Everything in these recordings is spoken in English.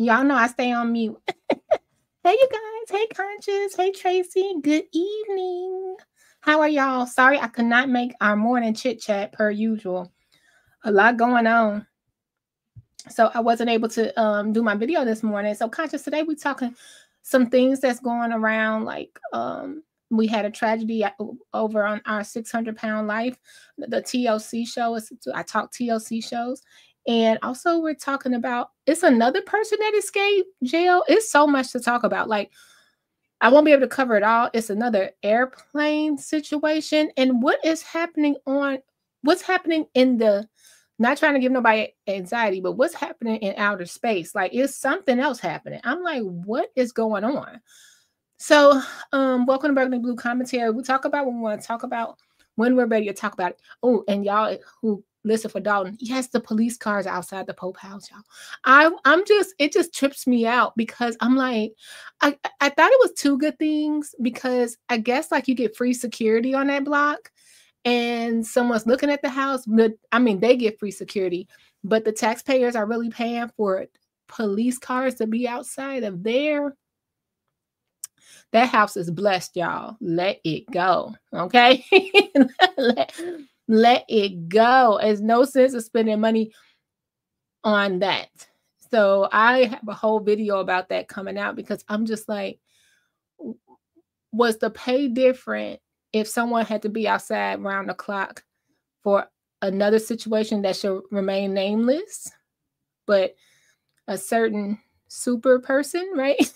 Y'all know I stay on mute. Hey, you guys. Hey, Conscious. Hey, Tracy. Good evening. How are y'all? Sorry, I could not make our morning chit chat per usual. A lot going on. So I wasn't able to do my video this morning. So Conscious, today we're talking some things that's going around. Like we had a tragedy over on our 600-pound life, the TLC show. I talk TLC shows. And also we're talking about, it's another person that escaped jail. It's so much to talk about. Like, I won't be able to cover it all. It's another airplane situation. And what's happening in the, not trying to give nobody anxiety, but what's happening in outer space? Like, is something else happening? I'm like, what is going on? So, welcome to Burgundy Blue Commentary. We talk about what we want to talk about when we're ready to talk about it. Oh, and y'all who listen for Dalton, yes, the police cars outside the Pope House, y'all. It just trips me out because I'm like, I thought it was two good things because I guess like you get free security on that block and someone's looking at the house, but I mean, they get free security, but the taxpayers are really paying for police cars to be outside of there. That house is blessed, y'all. Let it go. Okay. let it go. There's no sense of spending money on that. So I have a whole video about that coming out because I'm just like, was the pay different if someone had to be outside round the clock for another situation that should remain nameless, but a certain super person, right?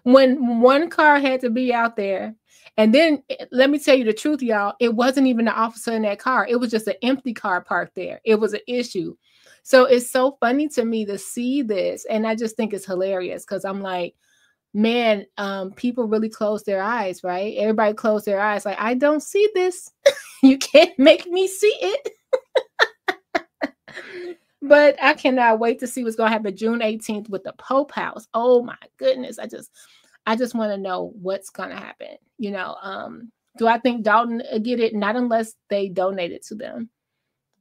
When one car had to be out there, and then let me tell you the truth, y'all, it wasn't even the officer in that car. It was just an empty car parked there. It was an issue. So it's so funny to me to see this. And I just think it's hilarious because I'm like, man, people really close their eyes, right? Everybody closed their eyes. Like, I don't see this. You can't make me see it. But I cannot wait to see what's going to happen June 18th with the Pope House. Oh my goodness. I just want to know what's going to happen. You know, do I think Dalton get it? Not unless they donate it to them.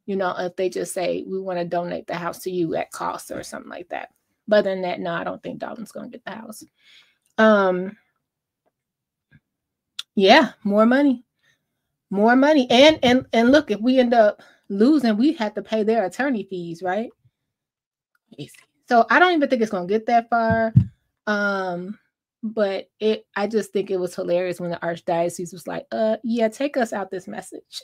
You know, if they just say, we want to donate the house to you at cost or something like that. But other than that, no, I don't think Dalton's going to get the house. Yeah, more money. More money. And look, if we end up losing, we have to pay their attorney fees, right? So I don't even think it's going to get that far. But I just think it was hilarious when the Archdiocese was like, yeah, take us out this message.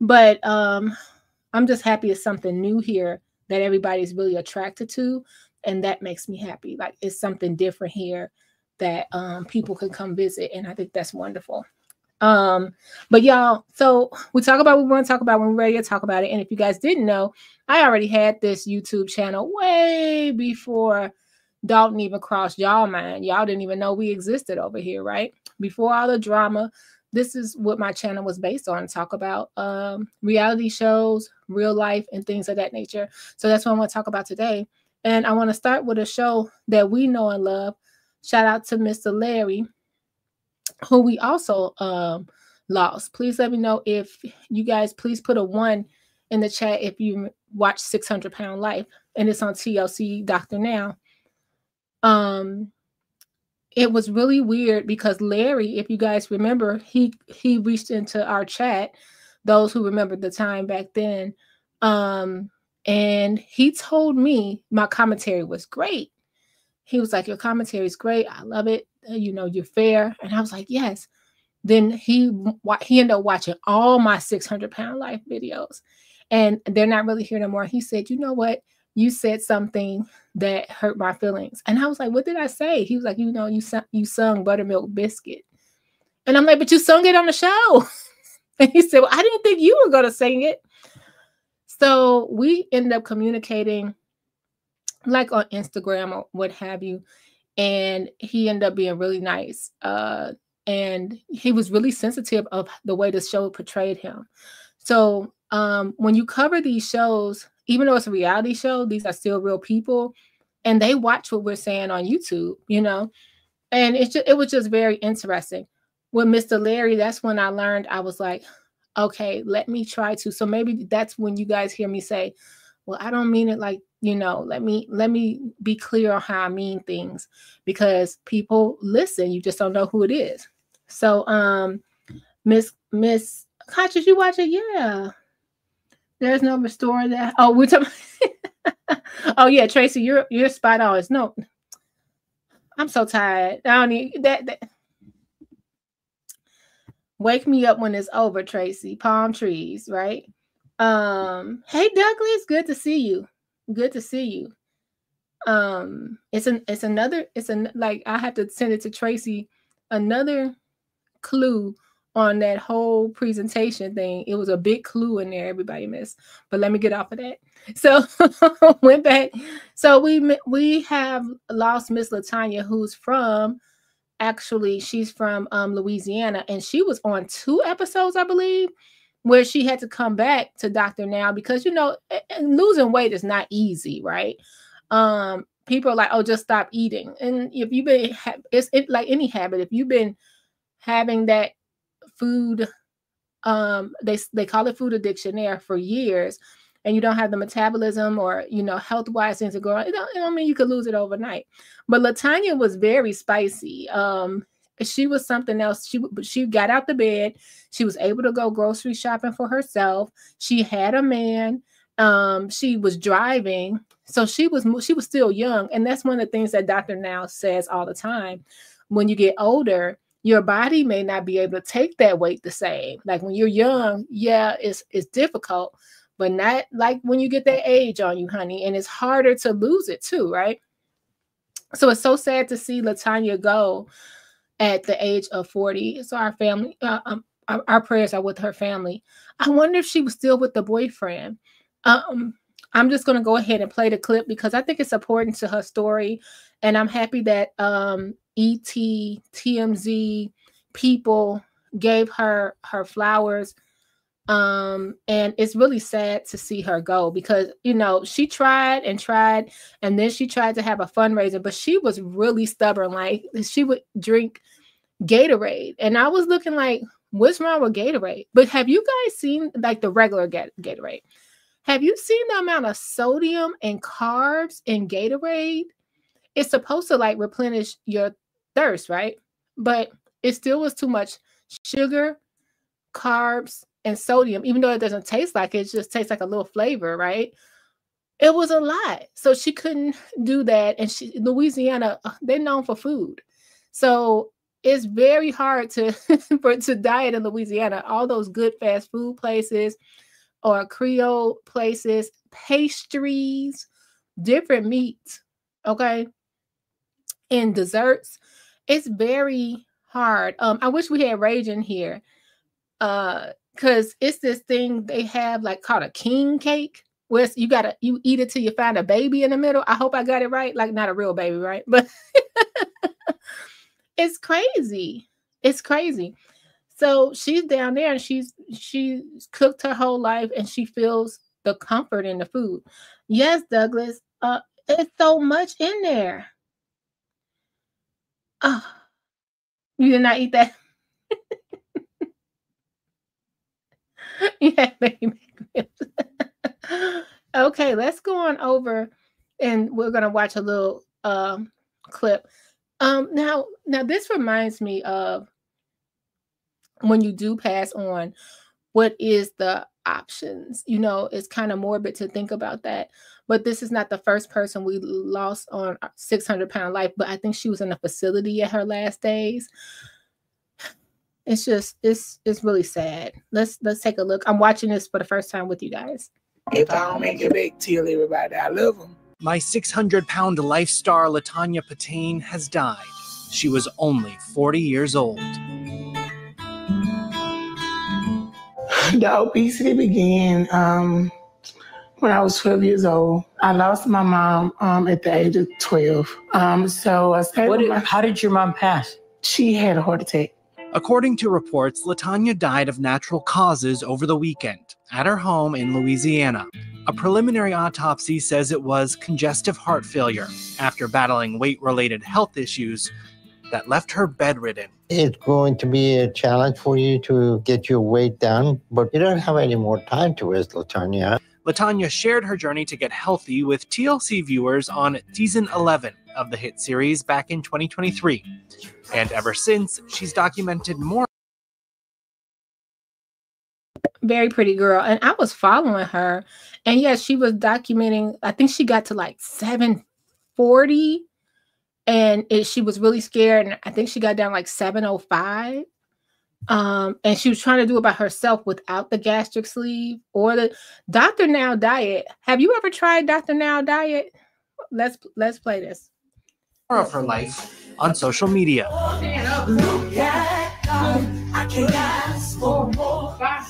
But I'm just happy it's something new here that everybody's really attracted to. And that makes me happy. Like, it's something different here that people can come visit. And I think that's wonderful. But y'all, so we talk about what we want to talk about when we're ready to talk about it. And if you guys didn't know, I already had this YouTube channel way before Dalton even crossed y'all mind. Y'all didn't even know we existed over here, right? Before all the drama, this is what my channel was based on, talk about reality shows, real life, and things of that nature. So that's what I want to talk about today. And I want to start with a show that we know and love. Shout out to Mr. Larry, who we also lost. Please let me know if you guys, please put a 1 in the chat if you watch 600-Pound Life, and it's on TLC Doctor Now. It was really weird because Larry, if you guys remember, he reached into our chat, those who remember the time back then, and he told me my commentary was great. He was like, your commentary is great. I love it. You know, you're fair. And I was like, yes. Then he ended up watching all my 600-Pound Life videos, and they're not really here no more. He said, you know what? You said something that hurt my feelings. And I was like, what did I say? He was like, you know, you sung Buttermilk Biscuit. And I'm like, but you sung it on the show. And he said, well, I didn't think you were going to sing it. So we ended up communicating like on Instagram or what have you. And he ended up being really nice. And he was really sensitive of the way the show portrayed him. So when you cover these shows, even though it's a reality show, these are still real people, and they watch what we're saying on YouTube, you know, and it was just very interesting. With Mr. Larry, that's when I learned, I was like, okay, let me try to. So maybe that's when you guys hear me say, Well, I don't mean it like, let me be clear on how I mean things, because people listen. You just don't know who it is. So, Miss Conscious, you watch it? Yeah. There's no restore that. Oh, we're talking. Oh yeah, Tracy, you're spot on. It's no. I'm so tired. I don't need that. Wake me up when it's over, Tracy. Palm trees, right? Hey Douglas, good to see you. Good to see you. Like I have to send it to Tracy. Another clue on that whole presentation thing. It was a big clue in there everybody missed. But let me get off of that. So went back. So we have lost Miss Latonya, who's from, actually she's from Louisiana, and she was on 2 episodes, I believe, where she had to come back to Dr. Now, because losing weight is not easy, right? People are like, oh, just stop eating. And if you've been it's like any habit, if you've been having that food, they call it food addiction there for years, and you don't have the metabolism or health wise things to go on, it don't mean you could lose it overnight. But Latonya was very spicy. She was something else. She got out the bed. She was able to go grocery shopping for herself. She had a man. She was driving, so she was still young. And that's one of the things that Dr. Now says all the time. When you get older, your body may not be able to take that weight the same. Like when you're young, yeah, it's difficult, but not like when you get that age on you, honey. And it's harder to lose it too, right? So it's so sad to see Latonya go at the age of 40. So our family, our prayers are with her family. I wonder if she was still with the boyfriend. I'm just going to go ahead and play the clip because I think it's important to her story. And I'm happy that ET, TMZ people gave her flowers. And it's really sad to see her go because, she tried, and then she tried to have a fundraiser, but she was really stubborn. Like she would drink Gatorade. And I was looking like, what's wrong with Gatorade? But have you guys seen like the regular Gatorade? Have you seen the amount of sodium and carbs in Gatorade? It's supposed to like replenish your thirst, right? But it still was too much sugar, carbs, and sodium, even though it doesn't taste like it, just tastes like a little flavor, right? It was a lot. So she couldn't do that. And Louisiana, they're known for food. So it's very hard to diet in Louisiana. All those good fast food places or Creole places, pastries, different meats, okay, and desserts. It's very hard. I wish we had Rage in here. Because it's this thing they have like called a king cake, where you eat it till you find a baby in the middle. I hope I got it right. Like not a real baby, right? But it's crazy. It's crazy. So she's down there and she's cooked her whole life and she feels the comfort in the food. Yes, Douglas. It's so much in there. You did not eat that. Yeah, baby. Okay, let's go on over and we're gonna watch a little clip. Now this reminds me of when you do pass on, what is the options? It's kind of morbid to think about that. But this is not the first person we lost on 600-pound life, but I think she was in a facility at her last days. It's just it's really sad. Let's take a look. I'm watching this for the first time with you guys. If I don't make it back, tell everybody I love them. My 600-pound life star Latonya Patain has died. She was only 40 years old. The obesity began when I was 12 years old. I lost my mom at the age of 12. So I stayed How did your mom pass? She had a heart attack. According to reports, Latonya died of natural causes over the weekend at her home in Louisiana. A preliminary autopsy says it was congestive heart failure after battling weight-related health issues that left her bedridden. It's going to be a challenge for you to get your weight down, but you don't have any more time to waste, Latonya. Latonya shared her journey to get healthy with TLC viewers on season 11 of the hit series back in 2023. And ever since, she's documented more. Very pretty girl. And I was following her. And yes, she was documenting, I think she got to like 740. And she was really scared. And I think she got down like 705. And she was trying to do it by herself without the gastric sleeve or the Dr. Now Diet. Have you ever tried Dr. Now Diet? Let's play this. More of her life on social media.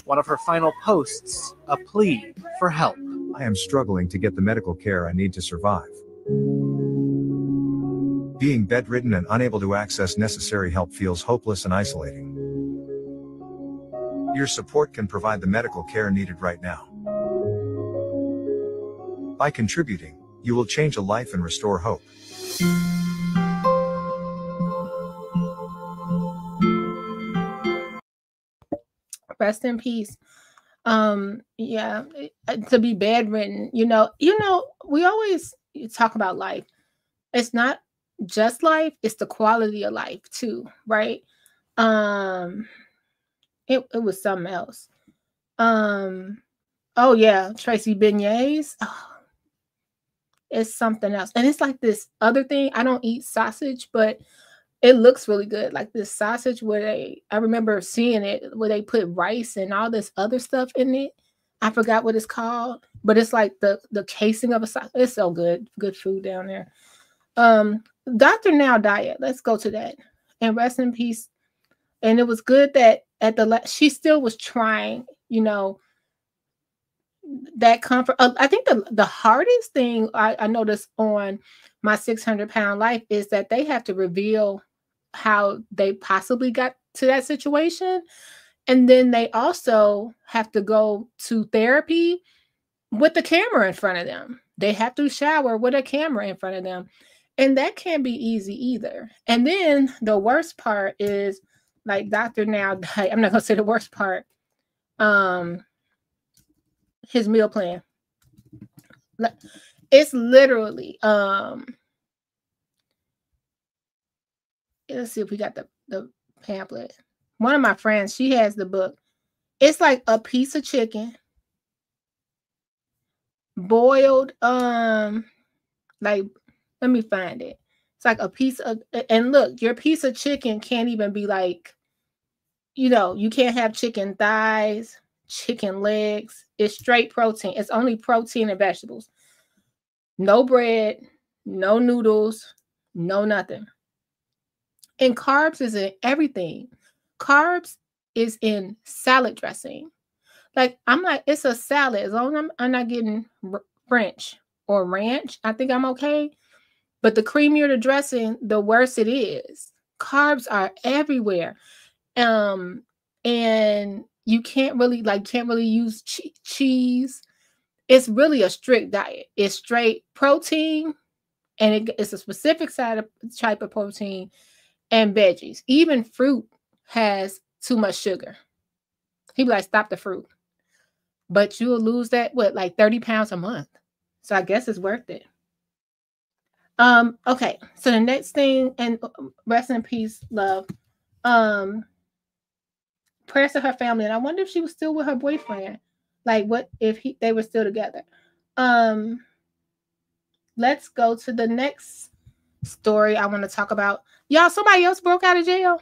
One of her final posts, a plea for help. I am struggling to get the medical care I need to survive. Being bedridden and unable to access necessary help feels hopeless and isolating. Your support can provide the medical care needed right now. By contributing, you will change a life and restore hope. Rest in peace. Yeah, to be bedridden, you know, we always talk about life. It's not just life, it's the quality of life too, right? It was something else. Oh yeah, Tracy beignets. Oh, it's something else. And it's like this other thing. I don't eat sausage, but it looks really good. Like this sausage where I remember seeing it where they put rice and all this other stuff in it. I forgot what it's called, but it's like the casing of a sausage. It's so good. Good food down there. Dr. Now Diet. Let's go to that. And rest in peace. And it was good that at the she still was trying, you know, that comfort. I think the hardest thing I noticed on my 600-pound life is that they have to reveal how they possibly got to that situation. And then they also have to go to therapy with the camera in front of them. They have to shower with a camera in front of them. And that can't be easy either. And then the worst part is like Dr. Now Diet. I'm not going to say the worst part. His meal plan. It's literally, let's see if we got the pamphlet. One of my friends, she has the book. It's like a piece of chicken boiled, like, let me find it. It's like a piece of, and look, your piece of chicken can't even be like, you know, you can't have chicken thighs, chicken legs. It's straight protein. It's only protein and vegetables. No bread, no noodles, no nothing. And carbs is in everything. Carbs is in salad dressing. Like, I'm like, it's a salad. As long as I'm not getting French or ranch, I think I'm okay. But the creamier the dressing, the worse it is. Carbs are everywhere. And you can't really use cheese. It's really a strict diet. It's straight protein, and it's a specific type of protein, and veggies. Even fruit has too much sugar. He be like, stop the fruit. But you'll lose that, like 30 pounds a month. So I guess it's worth it. Okay, so the next thing, and rest in peace, love. Prayers to her family, and I wonder if she was still with her boyfriend. Like, what if they were still together? Let's go to the next story I want to talk about. Y'all, somebody else broke out of jail.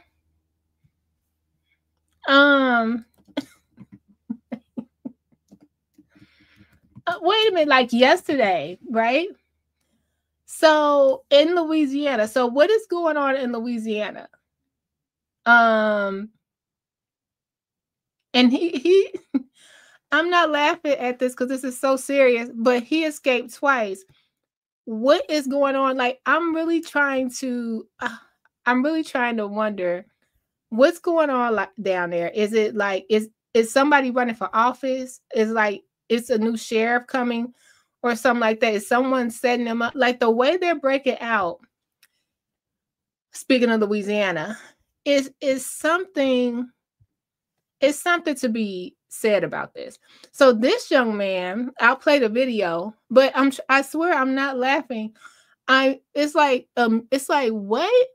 Wait a minute, like yesterday, right? So in Louisiana, so what is going on in Louisiana? And he I'm not laughing at this because this is so serious, but he escaped twice. What is going on? Like, I'm really trying to wonder what's going on like down there. Is it like is somebody running for office? Is like it's a new sheriff coming or something like that? Is someone setting them up? Like the way they're breaking out, speaking of Louisiana, is something to be said about this. So this young man, I'll play the video, but I swear I'm not laughing. It's like what?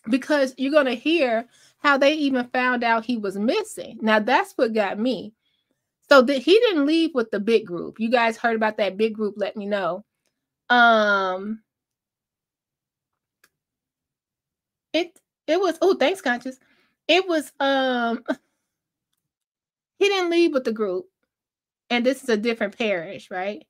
Because you're gonna hear how they even found out he was missing. Now that's what got me. So he didn't leave with the big group. You guys heard about that big group? Let me know. It was, oh, thanks, Conscious. It was he didn't leave with the group, and this is a different parish, right?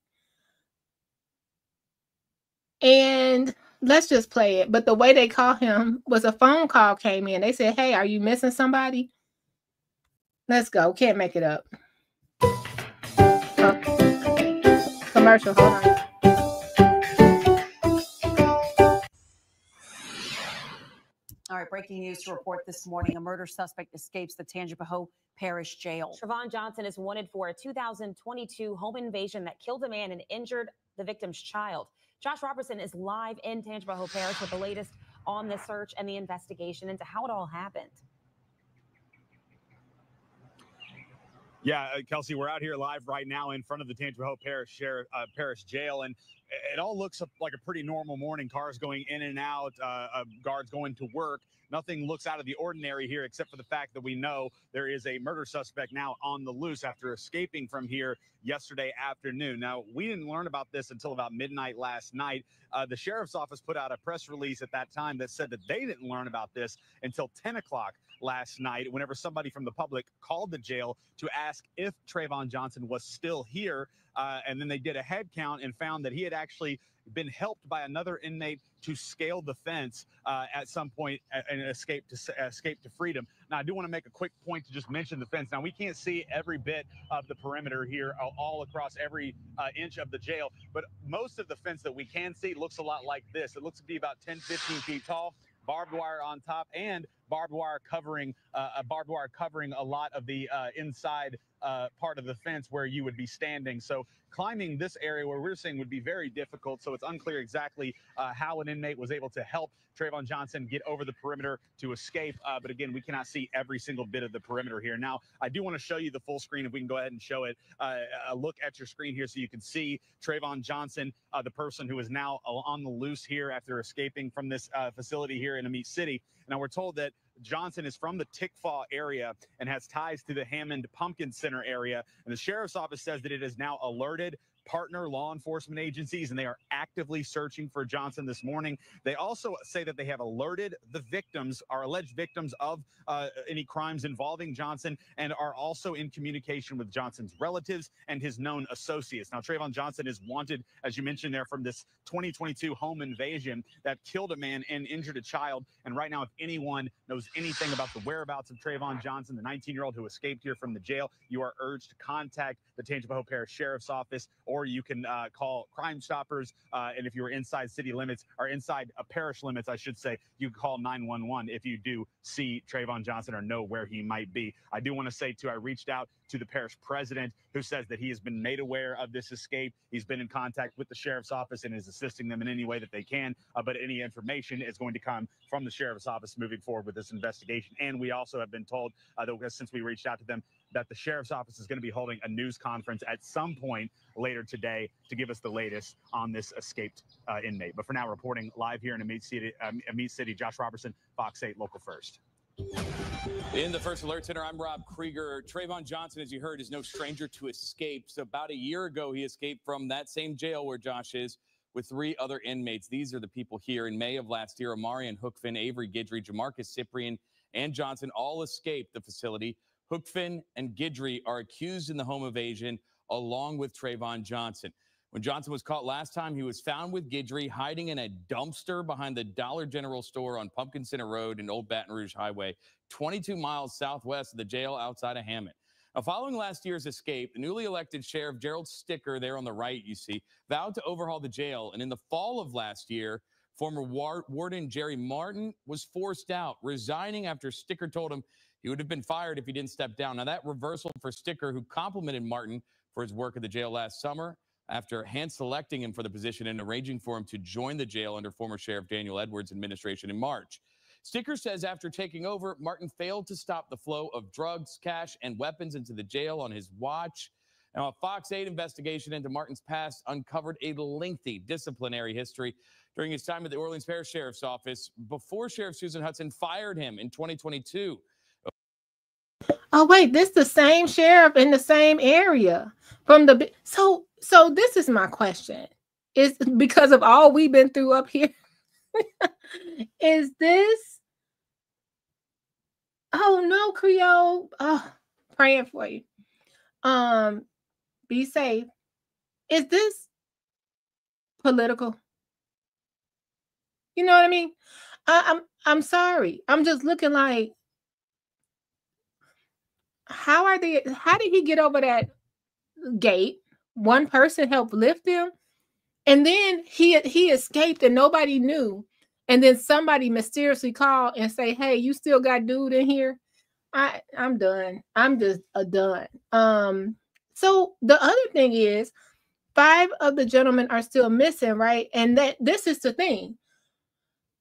And let's just play it. But the way they call him was a phone call came in. They said, "Hey, are you missing somebody?" Let's go. Can't make it up. Commercial. Hold on. All right, breaking news to report this morning. A murder suspect escapes the Tangipahoa Parish Jail. Trayvon Johnson is wanted for a 2022 home invasion that killed a man and injured the victim's child. Josh Robertson is live in Tangipahoa Parish with the latest on the search and the investigation into how it all happened. Yeah, Kelsey, we're out here live right now in front of the Tangipahoa Parish Jail, and it all looks like a pretty normal morning. Cars going in and out, guards going to work. Nothing looks out of the ordinary here, except for the fact that we know there is a murder suspect now on the loose after escaping from here yesterday afternoon. Now, we didn't learn about this until about midnight last night. The sheriff's office put out a press release at that time that said that they didn't learn about this until 10 o'clock last night, whenever somebody from the public called the jail to ask if Trayvon Johnson was still here. And then they did a head count and found that he had actually been helped by another inmate to scale the fence at some point and escape to freedom. Now, I do want to make a quick point to just mention the fence. Now, we can't see every bit of the perimeter here all across every inch of the jail, but most of the fence that we can see looks a lot like this. It looks to be about 10, 15 feet tall, barbed wire on top, and barbed wire covering a lot of the inside part of the fence where you would be standing. So climbing this area where we're seeing would be very difficult. So it's unclear exactly how an inmate was able to help Trayvon Johnson get over the perimeter to escape. But again, we cannot see every single bit of the perimeter here. Now, I do want to show you the full screen if we can go ahead and show it. A look at your screen here so you can see Trayvon Johnson, the person who is now on the loose here after escaping from this facility here in Amite City. Now, we're told that Johnson is from the Tickfaw area and has ties to the Hammond Pumpkin Center area. And the sheriff's office says that it has now alerted partner law enforcement agencies, and they are actively searching for Johnson this morning. They also say that they have alerted the victims, our alleged victims of any crimes involving Johnson, and are also in communication with Johnson's relatives and his known associates. Now, Trayvon Johnson is wanted, as you mentioned there, from this 2022 home invasion that killed a man and injured a child. And right now, if anyone knows anything about the whereabouts of Trayvon Johnson, the 19-year-old who escaped here from the jail, you are urged to contact the Tangipahoa Parish Sheriff's Office, or you can call Crime Stoppers. And if you're inside city limits, or inside parish limits, I should say, you can call 911 if you do see Trayvon Johnson or know where he might be. I do want to say, too, I reached out to the parish president, who says that he has been made aware of this escape. He's been in contact with the sheriff's office and is assisting them in any way that they can. But any information is going to come from the sheriff's office moving forward with this investigation. And we also have been told that since we reached out to them, that the sheriff's office is going to be holding a news conference at some point later today to give us the latest on this escaped inmate. But for now, reporting live here in Amite City, Josh Robertson, Fox 8 Local First. In the First Alert Center, I'm Rob Krieger. Trayvon Johnson, as you heard, is no stranger to escapes. About a year ago, he escaped from that same jail where Josh is with 3 other inmates. These are the people here. In May of last year, Amarian Hookfin, Avery Guidry, Jamarcus Cyprian, and Johnson all escaped the facility. Hookfin and Guidry are accused in the home invasion along with Trayvon Johnson. When Johnson was caught last time, he was found with Guidry hiding in a dumpster behind the Dollar General store on Pumpkin Center Road and Old Baton Rouge Highway, 22 miles southwest of the jail outside of Hammond. Now, following last year's escape, the newly elected Sheriff Gerald Sticker, there on the right, you see, vowed to overhaul the jail. And in the fall of last year, former Warden Jerry Martin was forced out, resigning after Sticker told him he would have been fired if he didn't step down. Now, that reversal for Sticker, who complimented Martin for his work at the jail last summer, after hand-selecting him for the position and arranging for him to join the jail under former Sheriff Daniel Edwards' administration in March. Sticker says after taking over, Martin failed to stop the flow of drugs, cash, and weapons into the jail on his watch. Now, a Fox 8 investigation into Martin's past uncovered a lengthy disciplinary history during his time at the Orleans Parish Sheriff's Office before Sheriff Susan Hudson fired him in 2022. Oh, wait, this the same sheriff in the same area from the so this is my question. Is because of all we've been through up here. Is this oh no, Creole? Oh, praying for you. Be safe. Is this political? You know what I mean? I'm sorry. I'm just looking like how did he get over that gate? One person helped lift him, and then he escaped and nobody knew. And then somebody mysteriously called and say, "Hey, you still got dude in here?" I'm done. I'm just done. So the other thing is 5 of the gentlemen are still missing, right? And that this is the thing.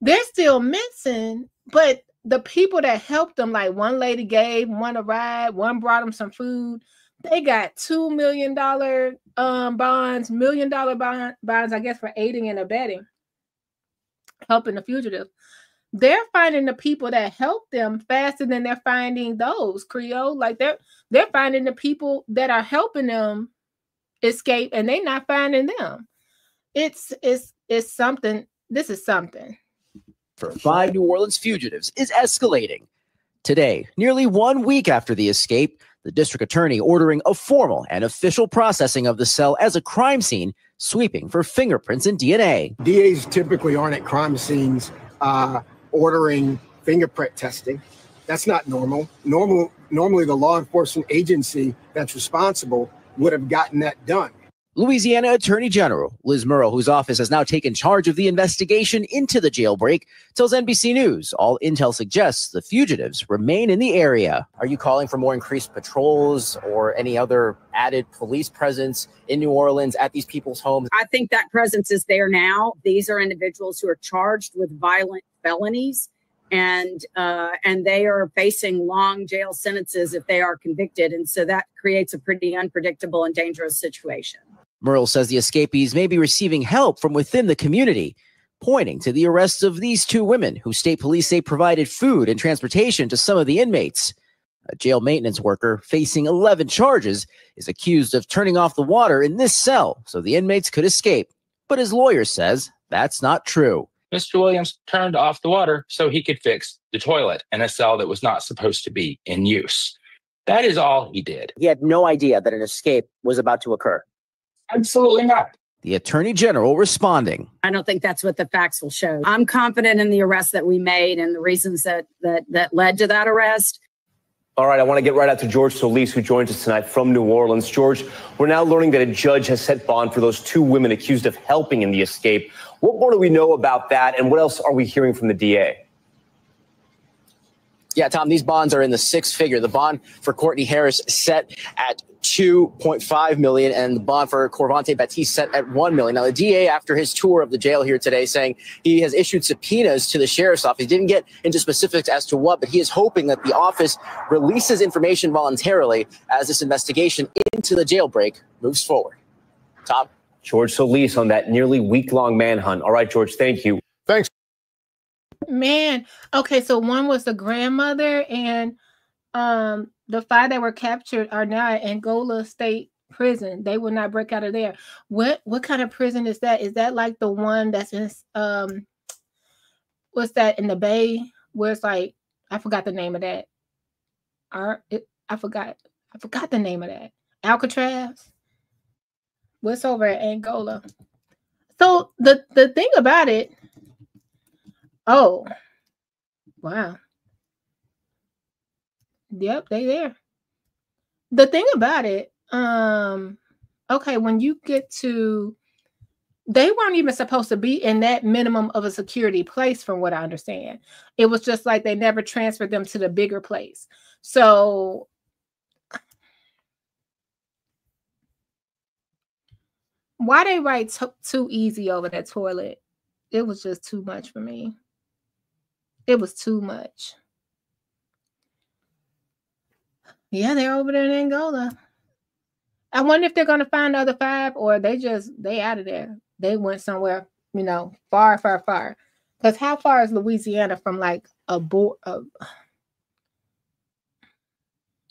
They're still missing, but the people that helped them, like one lady gave one a ride, one brought them some food. They got $2 million bonds, $1 million bonds, I guess, for aiding and abetting, helping the fugitive. They're finding the people that helped them faster than they're finding those, Creole. Like they're finding the people that are helping them escape, and they're not finding them. It's something. This is something. For 5 New Orleans fugitives is escalating. Today, nearly 1 week after the escape, the district attorney ordering a formal and official processing of the cell as a crime scene, sweeping for fingerprints and DNA. DAs typically aren't at crime scenes ordering fingerprint testing. That's not normal. Normally, the law enforcement agency that's responsible would have gotten that done. Louisiana Attorney General Liz Murrow, whose office has now taken charge of the investigation into the jailbreak, tells NBC News all intel suggests the fugitives remain in the area. Are you calling for more increased patrols or any other added police presence in New Orleans at these people's homes? I think that presence is there now. These are individuals who are charged with violent felonies, and they are facing long jail sentences if they are convicted. And so that creates a pretty unpredictable and dangerous situation. Murrell says the escapees may be receiving help from within the community, pointing to the arrests of these 2 women who state police say provided food and transportation to some of the inmates. A jail maintenance worker facing 11 charges is accused of turning off the water in this cell so the inmates could escape. But his lawyer says that's not true. Mr. Williams turned off the water so he could fix the toilet in a cell that was not supposed to be in use. That is all he did. He had no idea that an escape was about to occur. Absolutely not. The Attorney General responding. I don't think that's what the facts will show. I'm confident in the arrest that we made and the reasons that led to that arrest. All right, I want to get right out to George Solis, who joins us tonight from New Orleans. George, we're now learning that a judge has set bond for those 2 women accused of helping in the escape. What more do we know about that, and what else are we hearing from the DA? Yeah, Tom, these bonds are in the 6-figure. The bond for Courtney Harris set at $2.5 million, and the bond for Corvante Batiste set at $1 million. Now, the DA, after his tour of the jail here today, saying he has issued subpoenas to the sheriff's office. He didn't get into specifics as to what, but he is hoping that the office releases information voluntarily as this investigation into the jailbreak moves forward. Tom? George Solis on that nearly week-long manhunt. All right, George, thank you. Thanks. Man, okay, so one was the grandmother, and the 5 that were captured are now at Angola State Prison. They will not break out of there. What kind of prison is that? Is that like the one that's in what's that in the Bay where it's like I forgot the name of that. I forgot the name of that. Alcatraz. What's over at Angola? So the thing about it. Oh, wow. Yep, they there. The thing about it, okay, when you get to, they weren't even supposed to be in that minimum of a security place, from what I understand. It was just like they never transferred them to the bigger place. So why they write too easy over that toilet? It was just too much for me. It was too much. Yeah, they're over there in Angola. I wonder if they're going to find the other 5 or they out of there. They went somewhere, far, far, far. Because how far is Louisiana from like a board?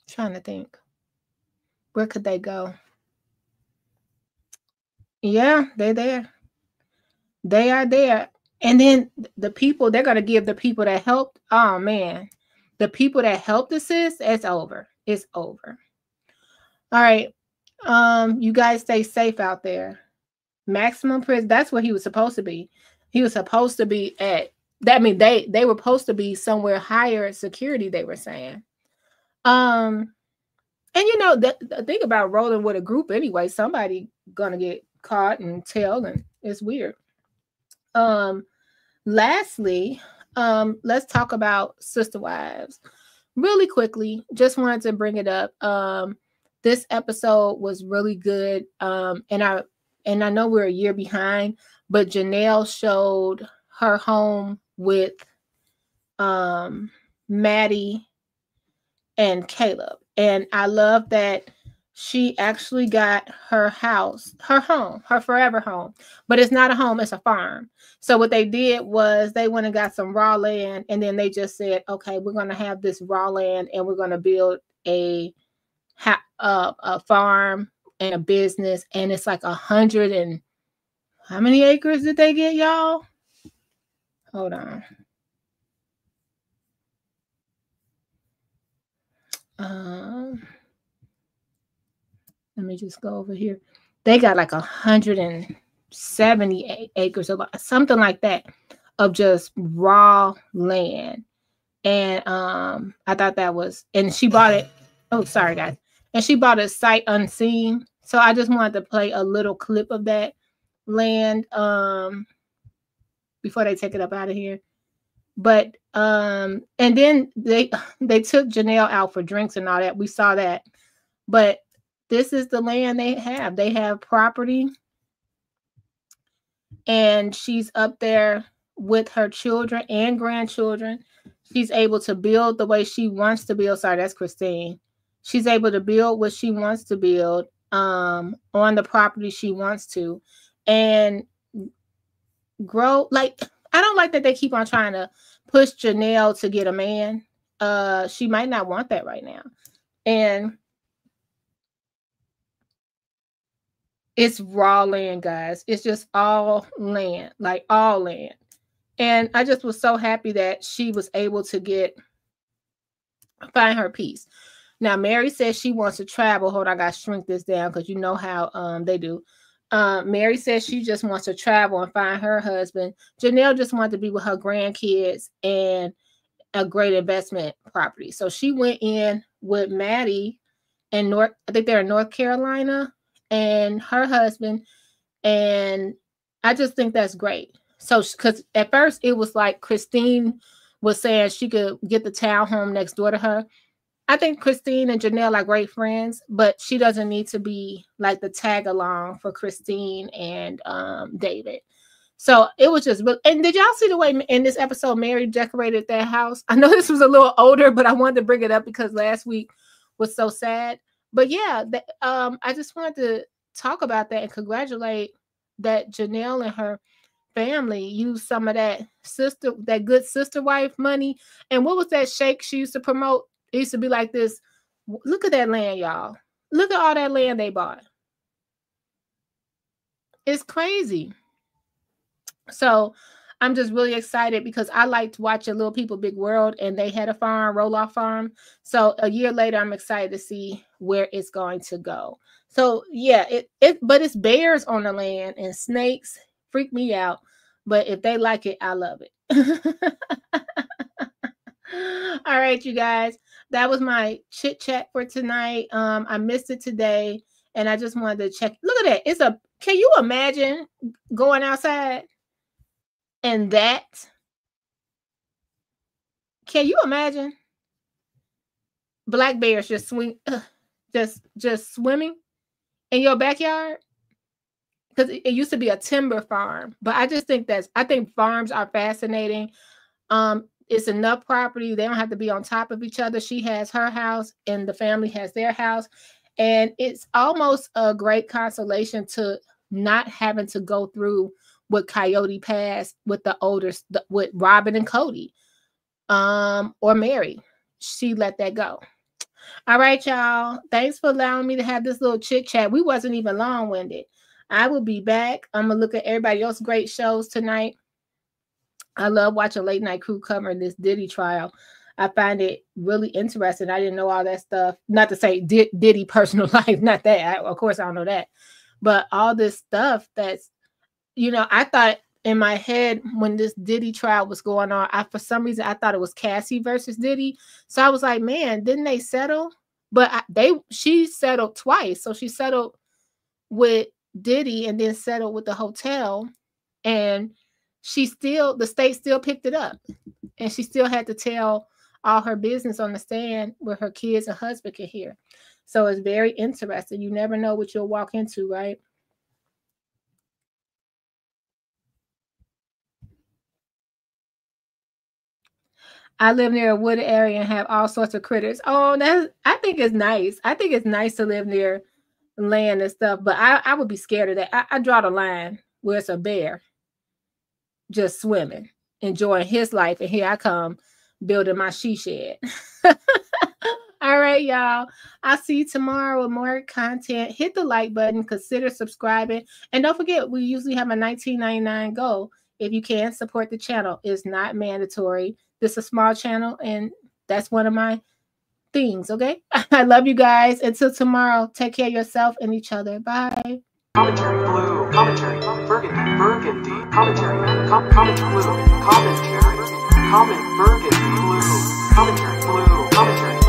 Trying to think. Where could they go? Yeah, they're there. They are there. And then the people, they're going to give the people that helped. Oh, man. The people that helped the sis, it's over. It's over. All right. You guys stay safe out there. Maximum prison. That's where he was supposed to be. He was supposed to be at. That mean they were supposed to be somewhere higher security. They were saying. And the thing about rolling with a group anyway, somebody gonna get caught and tell, and it's weird. Lastly, let's talk about Sister Wives really quickly. Just wanted to bring it up. This episode was really good. And I know we're a year behind, but Janelle showed her home with Maddie and Caleb. And I love that she actually got her house, her home, her forever home. But it's not a home, it's a farm. So what they did was they went and got some raw land, and then they just said, okay, we're going to have this raw land and we're going to build a farm and a business. And it's like 100 and how many acres did they get, y'all? Hold on. Let me just go over here. They got like 170 acres or something like that of just raw land. And I thought that was, and she bought it. Oh, sorry guys. And she bought it sight unseen. So I just wanted to play a little clip of that land before they take it up out of here. But and then they took Janelle out for drinks and all that. We saw that. But this is the land they have. They have property. And she's up there with her children and grandchildren. She's able to build the way she wants to build. Sorry, that's Christine. She's able to build what she wants to build on the property she wants to. And grow. Like, I don't like that they keep on trying to push Janelle to get a man. She might not want that right now. And it's raw land, guys. It's just all land, like all land. And I just was so happy that she was able to find her peace. Now, Mary says she wants to travel. Hold on, I got to shrink this down because you know how they do. Mary says she just wants to travel and find her husband. Janelle just wanted to be with her grandkids and a great investment property. So she went in with Maddie and I think they're in North Carolina, and her husband. And I just think that's great. So, because at first it was like Christine was saying she could get the townhome next door to her. I think Christine and Janelle are great friends, but she doesn't need to be like the tag along for Christine and David. So it was just, and did y'all see the way in this episode Mary decorated that house? I know this was a little older, but I wanted to bring it up because last week was so sad. But yeah, I just wanted to talk about that and congratulate that Janelle and her family used some of that good sister wife money. And what was that shake she used to promote? It used to be like this. Look at that land, y'all. Look at all that land they bought. It's crazy. So I'm just really excited because I liked watching Little People Big World, and they had a farm, roll-off farm. So a year later, I'm excited to see where it's going to go. So yeah, but it's bears on the land and snakes freak me out. But if they like it, I love it. All right, you guys, that was my chit chat for tonight. I missed it today, and I just wanted to check. Look at that. Can you imagine going outside and that? Can you imagine black bears just just swimming in your backyard? Because it used to be a timber farm, but I just think I think farms are fascinating. it's enough property. They don't have to be on top of each other. She has her house and the family has their house. And it's almost a great consolation to not having to go through what Coyote passed with the older, with Robin and Cody, or Mary. She let that go. All right, y'all. Thanks for allowing me to have this little chit chat. We wasn't even long-winded. I will be back. I'm gonna look at everybody else's great shows tonight. I love watching Late Night Crew covering this Diddy trial. I find it really interesting. I didn't know all that stuff. Not to say Diddy personal life, not that. Of course, I don't know that. But all this stuff that's, you know, I thought in my head when this Diddy trial was going on, for some reason, I thought it was Cassie versus Diddy. So I was like, man, didn't they settle? But she settled twice. So she settled with Diddy and then settled with the hotel. And the state still picked it up. And she still had to tell all her business on the stand where her kids and husband could hear. So it's very interesting. You never know what you'll walk into, right? I live near a wooded area and have all sorts of critters. Oh, I think it's nice. I think it's nice to live near land and stuff, but I would be scared of that. I draw the line where it's a bear just swimming, enjoying his life, and here I come building my she shed. All right, y'all. I'll see you tomorrow with more content. Hit the like button, consider subscribing, and don't forget, we usually have a $19.99 goal. If you can, support the channel. It's not mandatory. This is a small channel, and that's one of my things, okay? I love you guys. Until tomorrow, take care of yourself and each other. Bye. Commentary blue, commentary burgundy, commentary, commentary blue, commentary, comment burgundy blue, commentary blue, commentary.